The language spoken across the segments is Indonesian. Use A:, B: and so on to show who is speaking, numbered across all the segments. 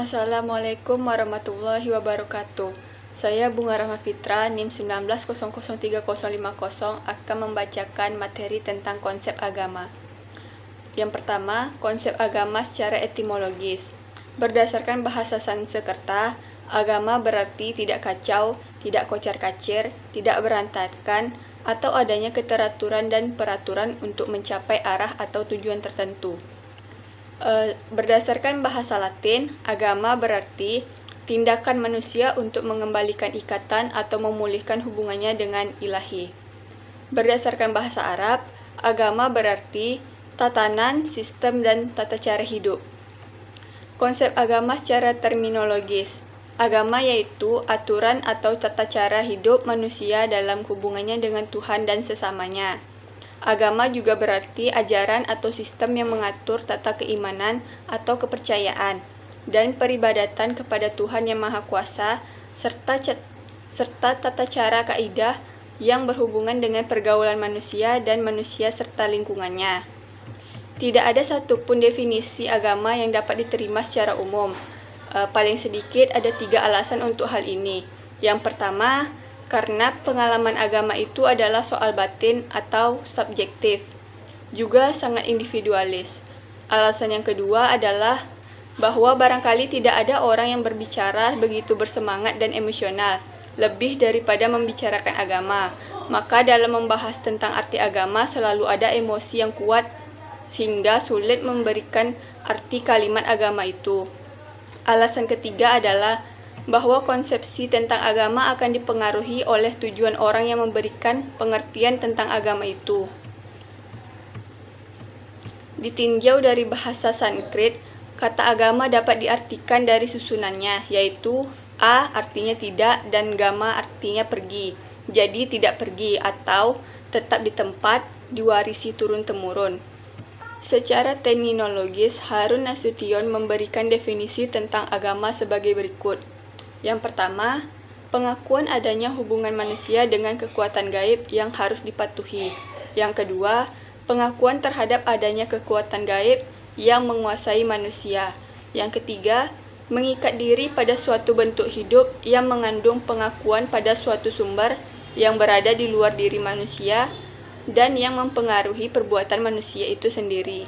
A: Assalamualaikum warahmatullahi wabarakatuh. Saya Bunga Rahma Fitra, NIM 19003050 akan membacakan materi tentang konsep agama. Yang pertama, konsep agama secara etimologis. Berdasarkan bahasa Sanskerta, agama berarti tidak kacau, tidak kocar-kacir, tidak berantakan, atau adanya keteraturan dan peraturan untuk mencapai arah atau tujuan tertentu. Berdasarkan bahasa Latin, agama berarti tindakan manusia untuk mengembalikan ikatan atau memulihkan hubungannya dengan ilahi. Berdasarkan bahasa Arab, agama berarti tatanan, sistem, dan tata cara hidup. Konsep agama secara terminologis. Agama yaitu aturan atau tata cara hidup manusia dalam hubungannya dengan Tuhan dan sesamanya. Agama juga berarti ajaran atau sistem yang mengatur tata keimanan atau kepercayaan dan peribadatan kepada Tuhan Yang Maha Kuasa serta tata cara kaidah yang berhubungan dengan pergaulan manusia dan manusia serta lingkungannya. Tidak ada satupun definisi agama yang dapat diterima secara umum. Paling sedikit ada 3 alasan untuk hal ini. Yang pertama, karena pengalaman agama itu adalah soal batin atau subjektif, juga sangat individualis. Alasan yang kedua adalah bahwa barangkali tidak ada orang yang berbicara begitu bersemangat dan emosional, lebih daripada membicarakan agama. Maka dalam membahas tentang arti agama selalu ada emosi yang kuat, sehingga sulit memberikan arti kalimat agama itu. Alasan ketiga adalah bahwa konsepsi tentang agama akan dipengaruhi oleh tujuan orang yang memberikan pengertian tentang agama itu. Ditinjau dari bahasa Sanskrit, kata agama dapat diartikan dari susunannya, yaitu A artinya tidak dan gama artinya pergi. Jadi tidak pergi atau tetap di tempat, diwarisi turun-temurun. Secara terminologis, Harun Nasution memberikan definisi tentang agama sebagai berikut. Yang pertama, pengakuan adanya hubungan manusia dengan kekuatan gaib yang harus dipatuhi. Yang kedua, pengakuan terhadap adanya kekuatan gaib yang menguasai manusia. Yang ketiga, mengikat diri pada suatu bentuk hidup yang mengandung pengakuan pada suatu sumber yang berada di luar diri manusia dan yang mempengaruhi perbuatan manusia itu sendiri.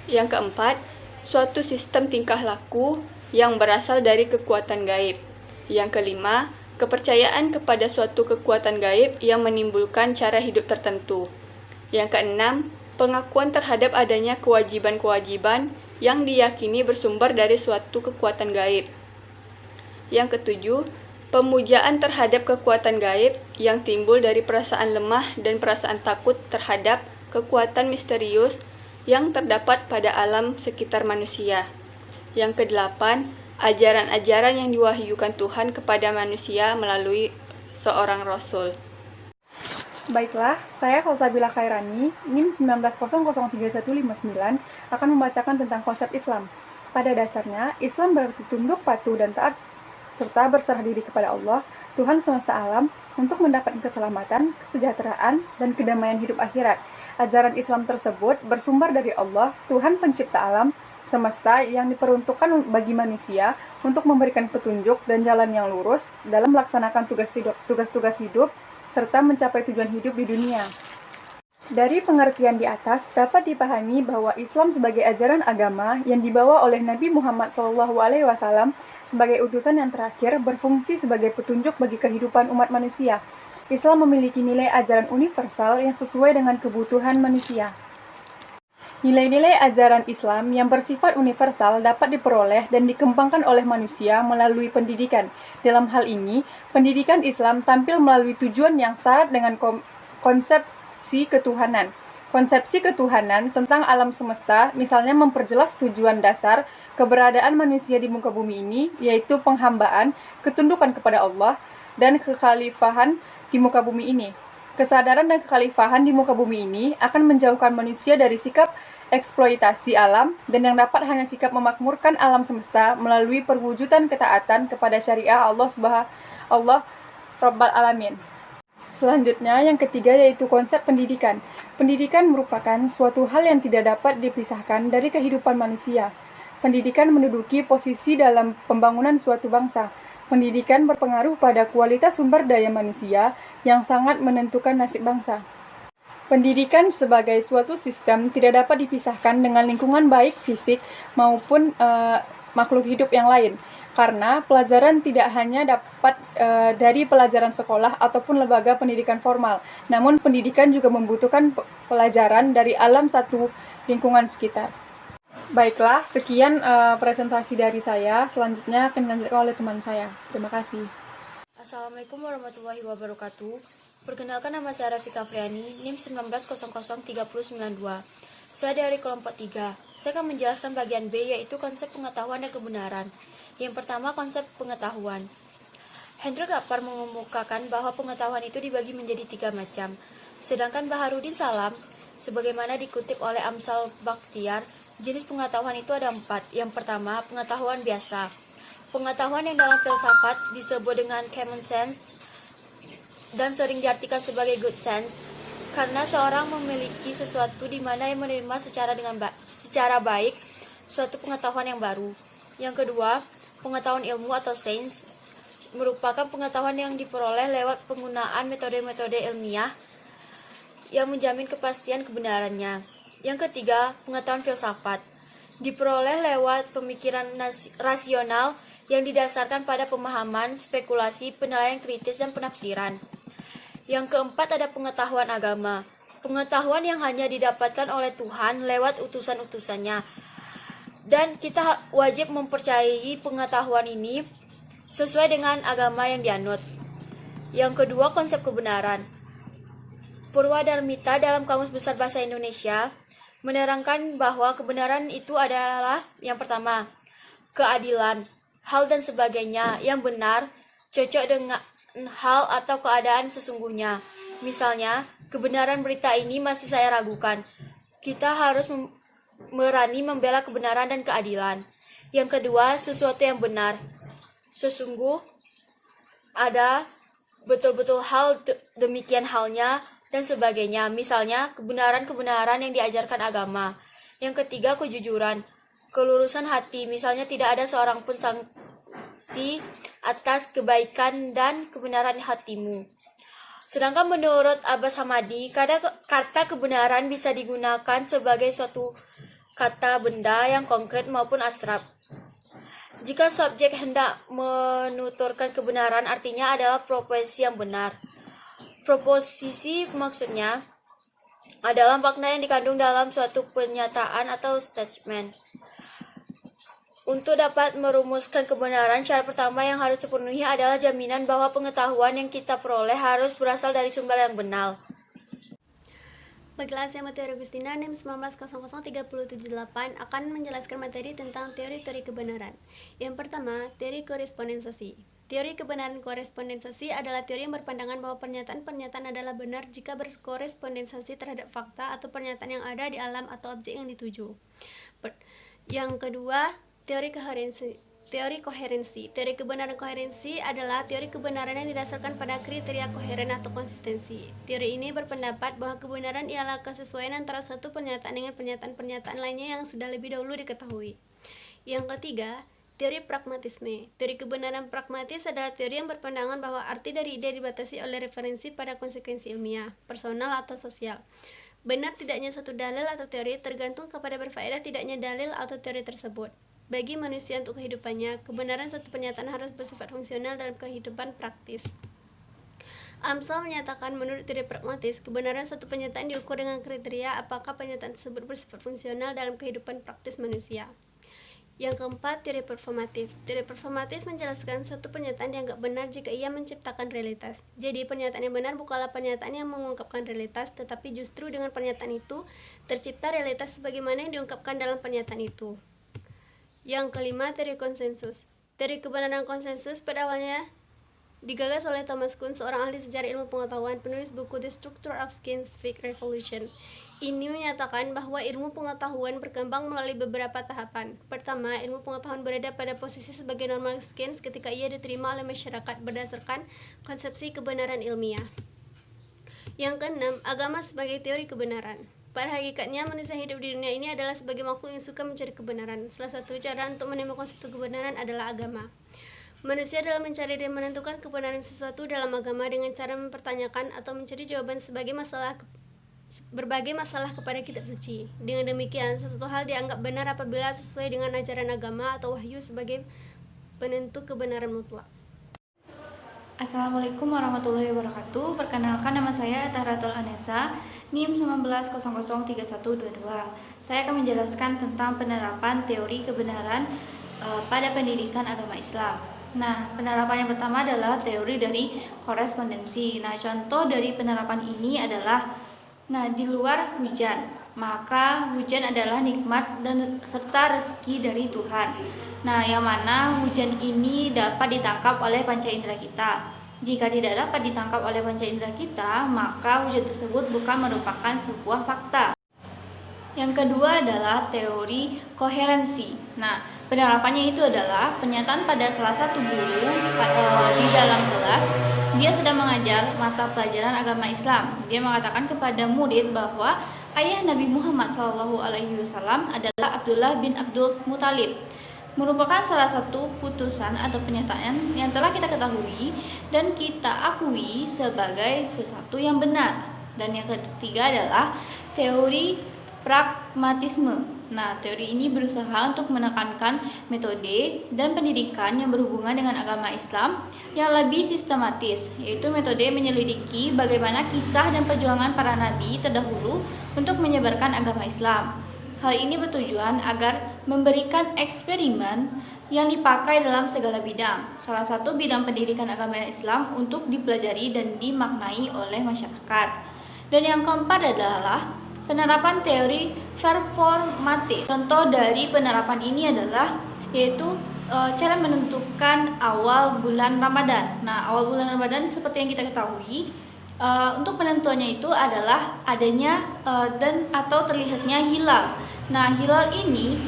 A: Yang keempat, suatu sistem tingkah laku yang berasal dari kekuatan gaib. Yang kelima, kepercayaan kepada suatu kekuatan gaib yang menimbulkan cara hidup tertentu. Yang keenam, pengakuan terhadap adanya kewajiban-kewajiban yang diyakini bersumber dari suatu kekuatan gaib. Yang ketujuh, pemujaan terhadap kekuatan gaib yang timbul dari perasaan lemah dan perasaan takut terhadap kekuatan misterius yang terdapat pada alam sekitar manusia. Yang kedelapan, ajaran-ajaran yang diwahyukan Tuhan kepada manusia melalui seorang Rasul.
B: Baiklah, saya Salsabila Khairani, NIM 19003159 akan membacakan tentang konsep Islam. Pada dasarnya, Islam berarti tunduk, patuh, dan taat serta berserah diri kepada Allah, Tuhan semesta alam, untuk mendapatkan keselamatan, kesejahteraan, dan kedamaian hidup akhirat. Ajaran Islam tersebut bersumber dari Allah, Tuhan pencipta alam semesta yang diperuntukkan bagi manusia untuk memberikan petunjuk dan jalan yang lurus dalam melaksanakan tugas-tugas hidup serta mencapai tujuan hidup di dunia. Dari pengertian di atas dapat dipahami bahwa Islam sebagai ajaran agama yang dibawa oleh Nabi Muhammad SAW sebagai utusan yang terakhir berfungsi sebagai petunjuk bagi kehidupan umat manusia. Islam memiliki nilai ajaran universal yang sesuai dengan kebutuhan manusia. Nilai-nilai ajaran Islam yang bersifat universal dapat diperoleh dan dikembangkan oleh manusia melalui pendidikan. Dalam hal ini, pendidikan Islam tampil melalui tujuan yang syarat dengan konsepsi ketuhanan. Konsepsi ketuhanan tentang alam semesta misalnya memperjelas tujuan dasar keberadaan manusia di muka bumi ini, yaitu penghambaan, ketundukan kepada Allah, dan kekhalifahan di muka bumi ini. Kesadaran dan kekhalifahan di muka bumi ini akan menjauhkan manusia dari sikap eksploitasi alam dan yang dapat hanya sikap memakmurkan alam semesta melalui perwujudan ketaatan kepada syariah Allah Rabbal Alamin. Selanjutnya, yang ketiga yaitu konsep pendidikan. Pendidikan merupakan suatu hal yang tidak dapat dipisahkan dari kehidupan manusia. Pendidikan menduduki posisi dalam pembangunan suatu bangsa. Pendidikan berpengaruh pada kualitas sumber daya manusia yang sangat menentukan nasib bangsa. Pendidikan sebagai suatu sistem tidak dapat dipisahkan dengan lingkungan baik fisik maupun makhluk hidup yang lain. Karena pelajaran tidak hanya dapat dari pelajaran sekolah ataupun lembaga pendidikan formal, namun pendidikan juga membutuhkan pelajaran dari alam satu lingkungan sekitar. Baiklah, sekian presentasi dari saya. Selanjutnya akan dilanjutkan oleh teman saya. Terima kasih.
C: Assalamualaikum warahmatullahi wabarakatuh. Perkenalkan, nama saya Rafika Friani, NIM 19003092. Saya dari kelompok 3. Saya akan menjelaskan bagian B, yaitu konsep pengetahuan dan kebenaran. Yang pertama, konsep pengetahuan. Hendrik Lapar mengemukakan bahwa pengetahuan itu dibagi menjadi 3 macam. Sedangkan Baharudin Salam, sebagaimana dikutip oleh Amsal Bakhtiar, jenis pengetahuan itu ada 4. Yang pertama, pengetahuan biasa. Pengetahuan yang dalam filsafat disebut dengan common sense dan sering diartikan sebagai good sense, karena seorang memiliki sesuatu di mana yang menerima secara baik suatu pengetahuan yang baru. Yang kedua, pengetahuan ilmu atau sains merupakan pengetahuan yang diperoleh lewat penggunaan metode-metode ilmiah yang menjamin kepastian kebenarannya. Yang ketiga, pengetahuan filsafat diperoleh lewat pemikiran rasional yang didasarkan pada pemahaman, spekulasi, penilaian kritis, dan penafsiran. Yang keempat, ada pengetahuan agama. Pengetahuan yang hanya didapatkan oleh Tuhan lewat utusan-utusannya. Dan kita wajib mempercayai pengetahuan ini sesuai dengan agama yang dianut. Yang kedua, konsep kebenaran. Purwadarmita dalam Kamus Besar Bahasa Indonesia menerangkan bahwa kebenaran itu adalah yang pertama, keadilan, hal dan sebagainya yang benar, cocok dengan hal atau keadaan sesungguhnya. Misalnya, kebenaran berita ini masih saya ragukan. Kita harus berani membela kebenaran dan keadilan. Yang kedua, sesuatu yang benar. Sesungguh ada betul-betul hal demikian halnya dan sebagainya. Misalnya, kebenaran-kebenaran yang diajarkan agama. Yang ketiga, kejujuran, kelurusan hati. Misalnya, tidak ada seorang pun sanksi atas kebaikan dan kebenaran hatimu. Sedangkan menurut Abbas Hamadi, kata kebenaran bisa digunakan sebagai suatu kata benda yang konkret maupun abstrak. Jika subjek hendak menuturkan kebenaran, artinya adalah proposisi yang benar. Proposisi maksudnya adalah makna yang dikandung dalam suatu pernyataan atau statement. Untuk dapat merumuskan kebenaran, syarat pertama yang harus dipenuhi adalah jaminan bahwa pengetahuan yang kita peroleh harus berasal dari sumber yang benar.
D: Baiklah, saya Materi Agustina, NIM 19003078 akan menjelaskan materi tentang teori-teori kebenaran. Yang pertama, teori korespondensasi. Teori kebenaran korespondensasi adalah teori yang berpandangan bahwa pernyataan-pernyataan adalah benar jika berkorespondensasi terhadap fakta atau pernyataan yang ada di alam atau objek yang dituju. Yang kedua, teori koherensi. Teori kebenaran koherensi adalah teori kebenaran yang didasarkan pada kriteria koheren atau konsistensi. Teori ini berpendapat bahwa kebenaran ialah kesesuaian antara suatu pernyataan dengan pernyataan-pernyataan lainnya yang sudah lebih dahulu diketahui. Yang ketiga, teori pragmatisme. Teori kebenaran pragmatis adalah teori yang berpandangan bahwa arti dari ide dibatasi oleh referensi pada konsekuensi ilmiah, personal atau sosial. Benar tidaknya satu dalil atau teori tergantung kepada berfaedah tidaknya dalil atau teori tersebut. Bagi manusia untuk kehidupannya, kebenaran suatu pernyataan harus bersifat fungsional dalam kehidupan praktis. Amsal menyatakan menurut teori pragmatis, kebenaran suatu pernyataan diukur dengan kriteria apakah pernyataan tersebut bersifat fungsional dalam kehidupan praktis manusia. Yang keempat, teori performatif. Teori performatif menjelaskan suatu pernyataan dianggap benar jika ia menciptakan realitas. Jadi, pernyataan yang benar bukanlah pernyataan yang mengungkapkan realitas, tetapi justru dengan pernyataan itu, tercipta realitas sebagaimana yang diungkapkan dalam pernyataan itu. Yang kelima, teori konsensus. Teori kebenaran konsensus pada awalnya digagas oleh Thomas Kuhn, seorang ahli sejarah ilmu pengetahuan, penulis buku The Structure of Scientific Revolution. Ini menyatakan bahwa ilmu pengetahuan berkembang melalui beberapa tahapan. Pertama, ilmu pengetahuan berada pada posisi sebagai normal science ketika ia diterima oleh masyarakat berdasarkan konsepsi kebenaran ilmiah. Yang keenam, agama sebagai teori kebenaran. Pada hakikatnya, manusia hidup di dunia ini adalah sebagai makhluk yang suka mencari kebenaran. Salah satu cara untuk menemukan suatu kebenaran adalah agama. Manusia dalam mencari dan menentukan kebenaran sesuatu dalam agama dengan cara mempertanyakan atau mencari jawaban berbagai masalah kepada kitab suci. Dengan demikian, sesuatu hal dianggap benar apabila sesuai dengan ajaran agama atau wahyu sebagai penentu kebenaran mutlak.
E: Assalamualaikum warahmatullahi wabarakatuh. Perkenalkan, nama saya Tahratul Anessa, NIM 19003122. Saya akan menjelaskan tentang penerapan teori kebenaran pada pendidikan agama Islam. Nah, penerapan yang pertama adalah teori dari korespondensi. Nah, contoh dari penerapan ini adalah, di luar hujan, maka hujan adalah nikmat dan serta rezeki dari Tuhan. Nah, yang mana hujan ini dapat ditangkap oleh panca indera kita. Jika tidak dapat ditangkap oleh panca indera kita, maka hujan tersebut bukan merupakan sebuah fakta. Yang kedua adalah teori koherensi. Nah, penerapannya itu adalah pernyataan pada salah satu guru di dalam kelas. Dia sedang mengajar mata pelajaran agama Islam. Dia mengatakan kepada murid bahwa ayah Nabi Muhammad SAW adalah Abdullah bin Abdul Muthalib. Merupakan salah satu putusan atau pernyataan yang telah kita ketahui dan kita akui sebagai sesuatu yang benar. Dan yang ketiga adalah teori pragmatisme. Nah, teori ini berusaha untuk menekankan metode dan pendidikan yang berhubungan dengan agama Islam yang lebih sistematis, yaitu metode menyelidiki bagaimana kisah dan perjuangan para nabi terdahulu untuk menyebarkan agama Islam. Hal ini bertujuan agar memberikan eksperimen yang dipakai dalam segala bidang. Salah satu bidang pendidikan agama Islam untuk dipelajari dan dimaknai oleh masyarakat. Dan yang keempat adalah penerapan teori performatif. Contoh dari penerapan ini adalah yaitu cara menentukan awal bulan Ramadan. Nah, awal bulan Ramadan seperti yang kita ketahui, untuk penentuannya itu adalah adanya dan atau terlihatnya hilal. Nah, hilal ini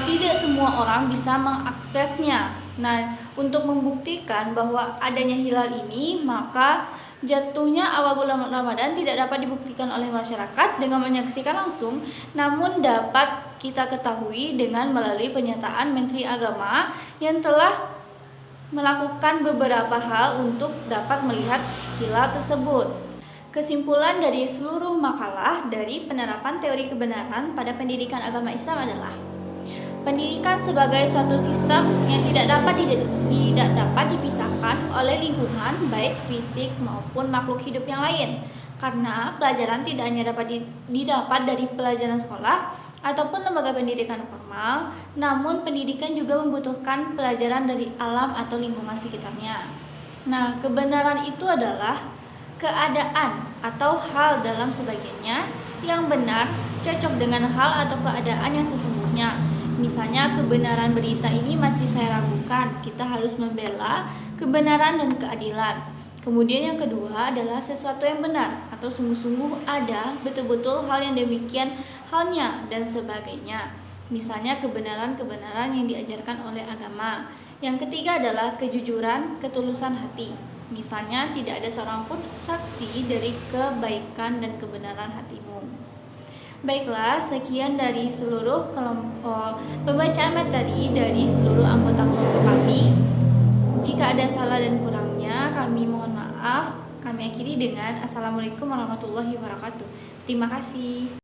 E: tidak semua orang bisa mengaksesnya. Nah, untuk membuktikan bahwa adanya hilal ini, maka jatuhnya awal bulan Ramadan tidak dapat dibuktikan oleh masyarakat dengan menyaksikan langsung, namun dapat kita ketahui dengan melalui pernyataan Menteri Agama yang telah melakukan beberapa hal untuk dapat melihat hilal tersebut. Kesimpulan dari seluruh makalah dari penerapan teori kebenaran pada pendidikan agama Islam adalah pendidikan sebagai suatu sistem yang tidak dapat dipisahkan oleh lingkungan baik fisik maupun makhluk hidup yang lain. Karena pelajaran tidak hanya dapat didapat dari pelajaran sekolah ataupun lembaga pendidikan formal, namun pendidikan juga membutuhkan pelajaran dari alam atau lingkungan sekitarnya. Nah, kebenaran itu adalah keadaan atau hal dalam sebagiannya yang benar cocok dengan hal atau keadaan yang sesungguhnya. Misalnya, kebenaran berita ini masih saya ragukan. Kita harus membela kebenaran dan keadilan. Kemudian yang kedua adalah sesuatu yang benar atau sungguh-sungguh ada betul-betul hal yang demikian halnya dan sebagainya. Misalnya kebenaran-kebenaran yang diajarkan oleh agama. Yang ketiga adalah kejujuran, ketulusan hati. Misalnya tidak ada seorang pun saksi dari kebaikan dan kebenaran hatimu. Baiklah, sekian dari seluruh pembacaan materi dari seluruh anggota kelompok kami. Jika ada salah dan kurangnya, kami mohon maaf. Kami akhiri dengan Assalamualaikum warahmatullahi wabarakatuh. Terima kasih.